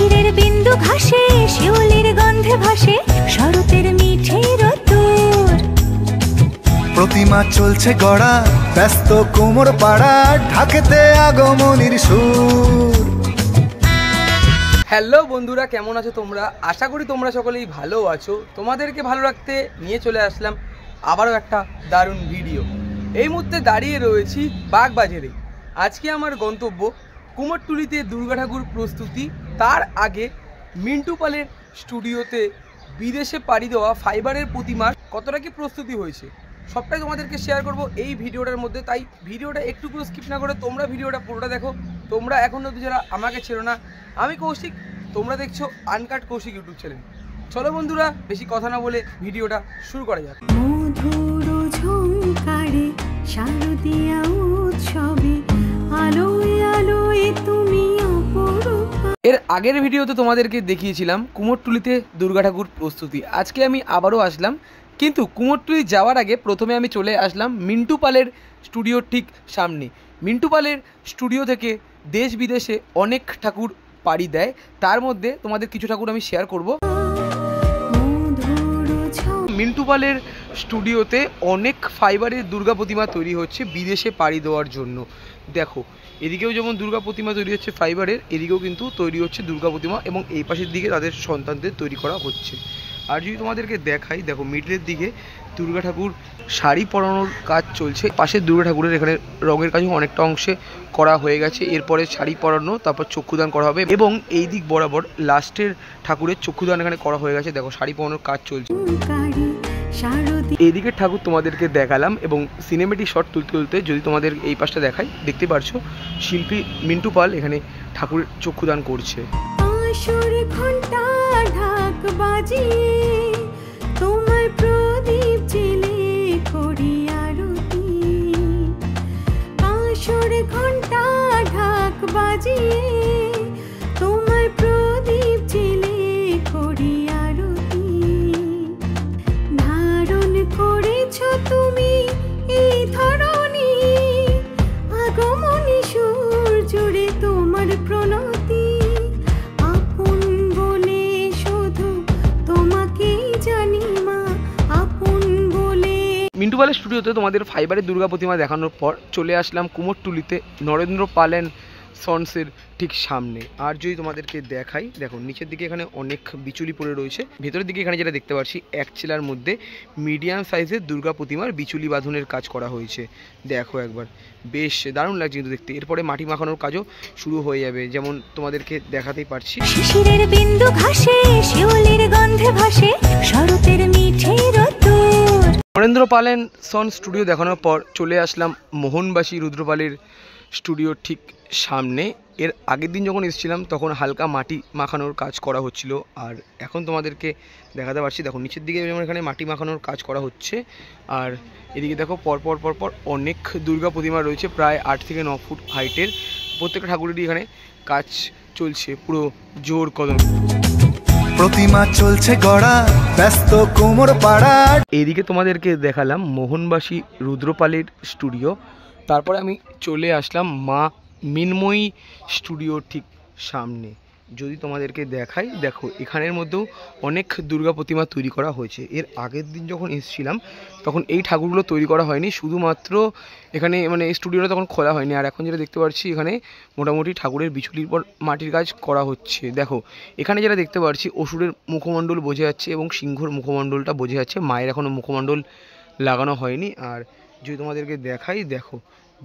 শিশিরের বিন্দু ঘাসে শিউলির গন্ধে ভাসে শরতের মিঠে রোদ্দুর। প্রতিমা চলছে গড়া ব্যস্ত কোমর পাড়া ঢাকেতে আগমনীর সুর। হ্যালো বন্ধুরা, কেমন আছো তোমরা? আশা করি তোমরা সকলেই ভালো আছো। তোমাদেরকে ভালো রাখতে নিয়ে চলে আসলাম আবারও একটা দারুণ ভিডিও। এই মুহূর্তে দাঁড়িয়ে রয়েছি বাগবাজারে। আজকে আমার গন্তব্য কুমোরটুলিতে দুর্গা ঠাকুর প্রস্তুতি। তার আগে মিন্টু পালের স্টুডিওতে বিদেশে পাড়ি দেওয়া ফাইবারের প্রতিমার কতটা কি প্রস্তুতি হয়েছে সবটাই তোমাদেরকে শেয়ার করব এই ভিডিওটার মধ্যে। তাই ভিডিওটা একটু করে স্কিপ না করে তোমরা ভিডিওটা পুরোটা দেখো। তোমরা এখন অবধি যারা আমাকে ছেড়ো না, আমি কৌশিক, তোমরা দেখছো আনকাট কৌশিক ইউটিউব চ্যানেল। চলো বন্ধুরা, বেশি কথা না বলে ভিডিওটা শুরু করা যাক। মধুর ঝংকারে শারদীয়া উৎসবে আলোয় আলোয় তুমি অপরূপ। এর আগের ভিডিওতে তোমাদেরকে দেখিয়েছিলাম কুমোরটুলিতে দুর্গা ঠাকুর প্রস্তুতি। আজকে আমি আবারও আসলাম, কিন্তু কুমোরটুলি যাওয়ার আগে প্রথমে আমি চলে আসলাম মিন্টু পালের স্টুডিওর ঠিক সামনে। মিন্টু পালের স্টুডিও থেকে দেশ বিদেশে অনেক ঠাকুর পাড়ি দেয়, তার মধ্যে তোমাদের কিছু ঠাকুর আমি শেয়ার করব। মিন্টু পালের স্টুডিওতে অনেক ফাইবারের দুর্গা প্রতিমা তৈরি হচ্ছে বিদেশে পাড়ি দেওয়ার জন্য। দেখো, এদিকেও যেমন দুর্গা প্রতিমা তৈরি হচ্ছে ফাইবারের, এদিকেও কিন্তু তৈরি হচ্ছে দুর্গা প্রতিমা এবং এই পাশের দিকে তাদের সন্তানদের তৈরি করা হচ্ছে। আর যদি তোমাদেরকে দেখাই, দেখো মিডলের দিকে দুর্গা ঠাকুর শাড়ি পরানোর কাজ চলছে। পাশের দুর্গা ঠাকুরের এখানে রঙের কাজও অনেকটা অংশে করা হয়ে গেছে। এরপরে শাড়ি পরানো, তারপর চক্ষুদান করা হবে এবং এই দিক বরাবর লাস্টের ঠাকুরের চক্ষুদান এখানে করা হয়ে গেছে। দেখো শাড়ি পরানোর কাজ চলছে। এইদিকে ঠাকুর তোমাদেরকে দেখালাম এবং সিনেমেটিক শট তুলতে তুলতে যদি তোমাদের এই পাশটা দেখাই, দেখতে পারছো শিল্পী মিন্টু পাল এখানে ঠাকুরের চক্ষুদান করছে। তোমার প্রদীপ জেলে করি আরতি, আসর ঘন্টা ঢাক বাজিয়ে তোমার প্রদীপ জেলে করি আরতি। ধারণ করেছ তুমি এই ধরনী আগমনী সুর জুড়ে তোমার প্রণতি। মিন্টু পালের স্টুডিওতে তোমাদের ফাইবারের দুর্গা প্রতিমা দেখানোর পর চলে আসলাম কুমোরটুলিতে নরেন্দ্র পাল অ্যান্ড সন্সের ঠিক সামনে। আর যদি তোমাদেরকে দেখাই, দেখো নিচের দিকে এখানে অনেক বিচুলি পড়ে রয়েছে। ভেতরের দিকে এখানে যেটা দেখতে পাচ্ছি, এক চেলার মধ্যে মিডিয়াম সাইজের দুর্গা প্রতিমার বিচুলি বাঁধনের কাজ করা হয়েছে। দেখো একবার, বেশ দারুণ লাগছে কিন্তু দেখতে। এরপরে মাটি মাখানোর কাজও শুরু হয়ে যাবে, যেমন তোমাদেরকে দেখাতেই পারছি। শিশিরের বিন্দু ঘাসে শিউলির গন্ধে ভাসে শরতের মিঠে রোদ্দুর। নরেন্দ্র পাল অ্যান্ড সন স্টুডিও দেখানোর পর চলে আসলাম মোহনবাসী রুদ্রপালের স্টুডিওর ঠিক সামনে। এর আগের দিন যখন এসেছিলাম তখন হালকা মাটি মাখানোর কাজ করা হচ্ছিল, আর এখন তোমাদেরকে দেখাতে পারছি। দেখো নিচের দিকে যেমন এখানে মাটি মাখানোর কাজ করা হচ্ছে, আর এদিকে দেখো পরপর পরপর অনেক দুর্গা প্রতিমা রয়েছে, প্রায় 8 থেকে 9 ফুট হাইটের। প্রত্যেকটা ঠাকুরেরই এখানে কাজ চলছে পুরো জোর কদম। প্রতিমা চলছে গড়া ব্যস্ত কোমর পাড়া। এইদিকে তোমাদেরকে দেখালাম মোহনবাসী রুদ্রপালের স্টুডিও। তারপরে আমি চলে আসলাম মা মিনময়ী স্টুডিওর ঠিক সামনে। যদি তোমাদেরকে দেখাই, দেখো এখানের মধ্যেও অনেক দুর্গা প্রতিমা তৈরি করা হয়েছে। এর আগের দিন যখন এসেছিলাম তখন এই ঠাকুরগুলো তৈরি করা হয়নি, শুধুমাত্র এখানে মানে এই স্টুডিওটা তখন খোলা হয়নি। আর এখন যেটা দেখতে পাচ্ছি, এখানে মোটামুটি ঠাকুরের বিচুলির পর মাটির কাজ করা হচ্ছে। দেখো এখানে যেটা দেখতে পাচ্ছি, অসুরের মুখমণ্ডল বোঝা যাচ্ছে এবং সিংহর মুখমণ্ডলটা বোঝা যাচ্ছে। মায়ের এখনও মুখমণ্ডল লাগানো হয়নি। আর যদি তোমাদেরকে দেখাই, দেখো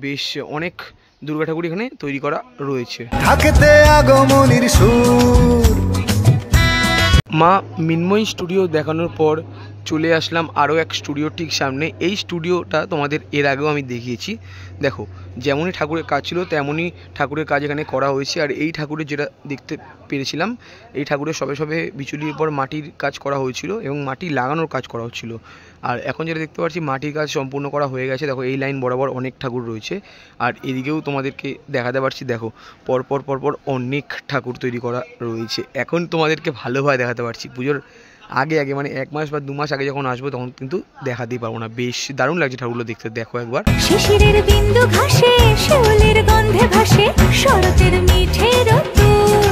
বেশ অনেক দুর্গা ঠাকুর এখানে তৈরি করা রয়েছে। ঢাকেতে আগমনীর সুর। মা মিনময়ী স্টুডিও দেখানোর পর চলে আসলাম আরও এক স্টুডিওর ঠিক সামনে। এই স্টুডিওটা তোমাদের এর আগেও আমি দেখিয়েছি। দেখো যেমনই ঠাকুরের কাজ ছিল তেমনই ঠাকুরের কাজ এখানে করা হয়েছে। আর এই ঠাকুরের যেটা দেখতে পেরেছিলাম, এই ঠাকুরের সবে সবে বিচুলির পর মাটির কাজ করা হয়েছিল এবং মাটি লাগানোর কাজ করা হচ্ছিল। আর এখন যেটা দেখতে পাচ্ছি, মাটির কাজ সম্পূর্ণ করা হয়ে গেছে। দেখো এই লাইন বরাবর অনেক ঠাকুর রয়েছে। আর এদিকেও তোমাদেরকে দেখাতে পারছি, দেখো পরপর পরপর অনেক ঠাকুর তৈরি করা রয়েছে। এখন তোমাদেরকে ভালোভাবে দেখাতে পারছি, পুজোর আগে আগে মানে 1 মাস বা 2 মাস আগে যখন আসবো তখন কিন্তু দেখাতেই পারবো না। বেশ দারুণ লাগছে ঠাকুরগুলো দেখতে। দেখো একবার, শিশিরের বিন্দু ঘাসে শিউলির গন্ধে ভাসে শরতের মিঠে রোদ্দুর।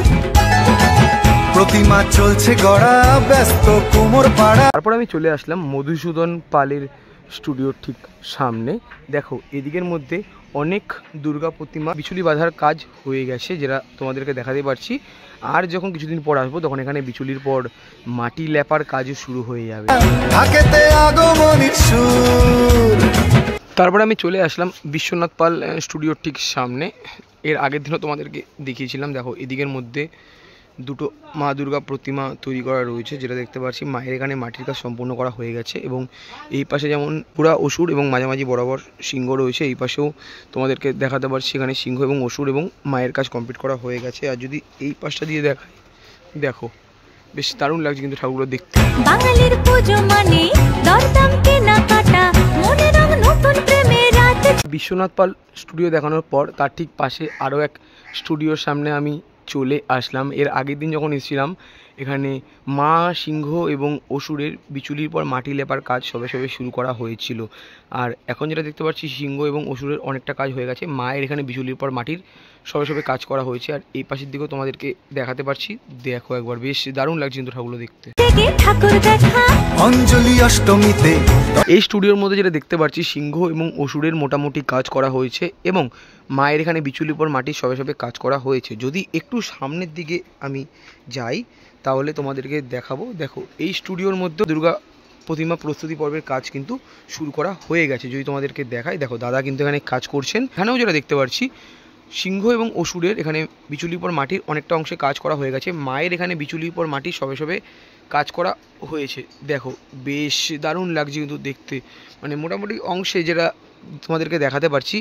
প্রতিমা চলছে গড়া, ব্যস্ত কোমর পাড়া। তারপর আমি চলে আসলাম মধুসূদন পালের স্টুডিওর ঠিক সামনে। দেখো এদিকের মধ্যে অনেক দুর্গা প্রতিমা বিচুলি বাঁধার কাজ হয়ে গেছে, যেটা তোমাদেরকে দেখাতে পারছি। আর যখন কিছুদিন পর আসবো তখন এখানে বিচুলির পর মাটি লেপার কাজও শুরু হয়ে যাবে। ঢাকেতে আগমনীর সুর। তারপরে আমি চলে আসলাম বিশ্বনাথ পাল স্টুডিওর ঠিক সামনে। এর আগের দিনও তোমাদেরকে দেখিয়েছিলাম। দেখো এদিকের মধ্যে দুটো মা দুর্গা প্রতিমা তৈরি করা রয়েছে, যেটা দেখতে পাচ্ছি। মায়ের এখানে মাটির কাজ সম্পূর্ণ করা হয়ে গেছে এবং এই পাশে যেমন পুরা অসুর এবং মাঝামাঝি বরাবর সিংহ রয়েছে, এই পাশেও তোমাদেরকে দেখাতে পারছি এখানে সিংহ এবং অসুর এবং মায়ের কাজ কমপ্লিট করা হয়ে গেছে। আর যদি এই পাশটা দিয়ে দেখাই, দেখো বেশ দারুণ লাগছে কিন্তু ঠাকুরগুলো দেখতে। বাঙালির পুজো মানে দরদাম কেনাকাটা, মনে রং নতুন প্রেমের রাত। বিশ্বনাথ পাল স্টুডিও দেখানোর পর তার ঠিক পাশে আরও এক স্টুডিওর সামনে আমি চলে আসলাম। এর আগের দিন যখন এসেছিলাম এখানে মা সিংহ এবং অসুরের বিচুলির পর মাটি লেপার কাজ সবে সবে শুরু করা হয়েছিল। আর এখন যেটা দেখতে পাচ্ছি সিংহ এবং অসুরের অনেকটা কাজ হয়ে গেছে। মায়ের এখানে বিচুলির পর মাটির সবে সবে কাজ করা হয়েছে। আর এই পাশের দিকেও তোমাদেরকে দেখাতে পারছি, দেখো একবার, বেশ দারুণ লাগছে কিন্তু ঠাকুরগুলো দেখতে। ঠাকুর দেখা অঞ্জলি অষ্টমীতে এই স্টুডিওর মধ্যে যেটা দেখতে পাচ্ছি সিংহ এবং অসুরের মোটামুটি কাজ করা হয়েছে এবং মায়ের এখানে বিচুলির পর মাটির সবে সবে কাজ করা হয়েছে। যদি একটু সামনের দিকে আমি যাই তাহলে তোমাদেরকে দেখাবো। দেখো এই স্টুডিওর মধ্যে দুর্গা প্রতিমা প্রস্তুতি পর্বের কাজ কিন্তু শুরু করা হয়ে গেছে। যদি তোমাদেরকে দেখাই, দেখো দাদা কিন্তু এখানে কাজ করছেন। এখানেও যেটা দেখতে পাচ্ছি সিংহ এবং অসুরের এখানে বিচুলির পর মাটির অনেকটা অংশে কাজ করা হয়ে গেছে। মায়ের এখানে বিচুলির পর মাটির সবে সবে কাজ করা হয়েছে। দেখো বেশ দারুণ লাগছে কিন্তু দেখতে, মানে মোটামুটি অংশে যেটা তোমাদেরকে দেখাতে পারছি।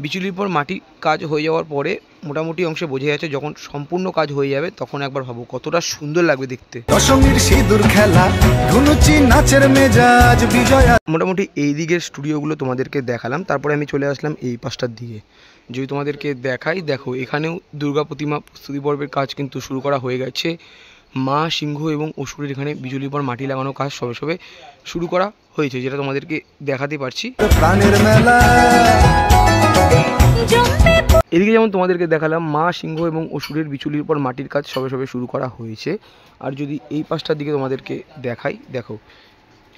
বিচুলির পর মাটি কাজ হয়ে যাওয়ার পরে মোটামুটি অংশে বোঝা যাচ্ছে, যখন সম্পূর্ণ কাজ হয়ে যাবে তখন একবার ভাবো কতটা সুন্দর লাগবে দেখতে। দশমীর সিঁদুর খেলা, ধুনুচি নাচের মেজাজ বিজয়া। মোটামুটি এই দিকের স্টুডিওগুলো তোমাদেরকে দেখালাম। তারপরে আমি চলে আসলাম এই পাশটার দিকে। যদি তোমাদেরকে দেখাই, দেখো এখানেও দুর্গা প্রতিমা প্রস্তুতি পর্বের কাজ কিন্তু শুরু করা হয়ে গেছে। মা সিংহ এবং অসুরের এখানে বিজুলির পর মাটি লাগানো কাজ সবে সবে শুরু করা হয়েছে, যেটা তোমাদেরকে দেখাতে পারছি। প্রাণের মেলা। এদিকে যেমন তোমাদেরকে দেখালাম মা সিংহ এবং অসুরের বিচুলির পর মাটির কাজ সবে সবে শুরু করা হয়েছে। আর যদি এই পাশটার দিকে তোমাদেরকে দেখাই, দেখো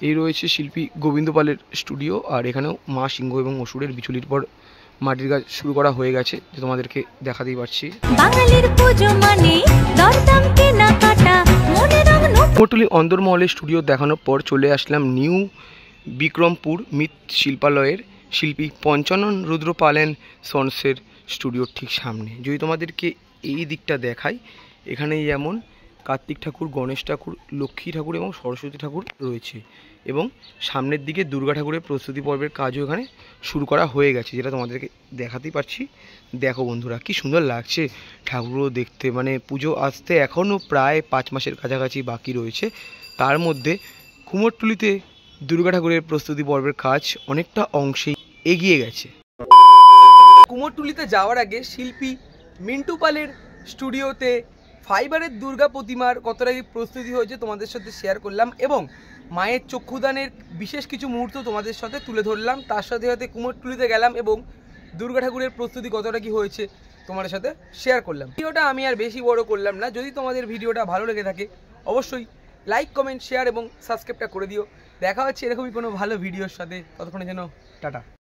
এই রয়েছে শিল্পী গোবিন্দ পালের স্টুডিও। আর এখানেও মা সিংহ এবং অসুরের বিচুলির পর মাটির কাজ শুরু করা হয়ে গেছে, যে তোমাদেরকে দেখাতেই পারছি। বাঙালির পুজো মানে দরদাম কেনাকাটা, মনে রং কুমোরটুলি অন্দরমহলের স্টুডিও দেখানোর পর চলে আসলাম নিউ বিক্রমপুর মিত শিল্পালয়ের শিল্পী পঞ্চানন রুদ্র পাল অ্যান্ড সন্সের স্টুডিওর ঠিক সামনে। যদি তোমাদেরকে এই দিকটা দেখাই, এখানে যেমন কার্তিক ঠাকুর, গণেশ ঠাকুর, লক্ষ্মী ঠাকুর এবং সরস্বতী ঠাকুর রয়েছে এবং সামনের দিকে দুর্গা ঠাকুরের প্রস্তুতি পর্বের কাজও এখানে শুরু করা হয়ে গেছে, যেটা তোমাদেরকে দেখাতেই পারছি। দেখো বন্ধুরা কি সুন্দর লাগছে ঠাকুরগুলো দেখতে, মানে পুজো আসতে এখনও প্রায় 5 মাসের কাছাকাছি বাকি রয়েছে। তার মধ্যে কুমোরটুলিতে দুর্গা ঠাকুরের প্রস্তুতি পর্বের কাজ অনেকটা অংশেই এগিয়ে গেছে। কুমোরটুলিতে যাওয়ার আগে শিল্পী মিন্টু পালের স্টুডিওতে ফাইবারের দুর্গা প্রতিমার কতটা কি প্রস্তুতি হয়েছে তোমাদের সাথে শেয়ার করলাম এবং মায়ের চক্ষুদানের বিশেষ কিছু মুহূর্ত তোমাদের সাথে তুলে ধরলাম। তার সাথে সাথে কুমোরটুলিতে গেলাম এবং দুর্গা ঠাকুরের প্রস্তুতি কতটা কি হয়েছে তোমাদের সাথে শেয়ার করলাম। ভিডিওটা আমি আর বেশি বড় করলাম না। যদি তোমাদের ভিডিওটা ভালো লেগে থাকে অবশ্যই লাইক, কমেন্ট, শেয়ার এবং সাবস্ক্রাইবটা করে দিও। দেখা হচ্ছে এরকমই কোনো ভালো ভিডিওর সাথে। ততক্ষণে যেন টাটা।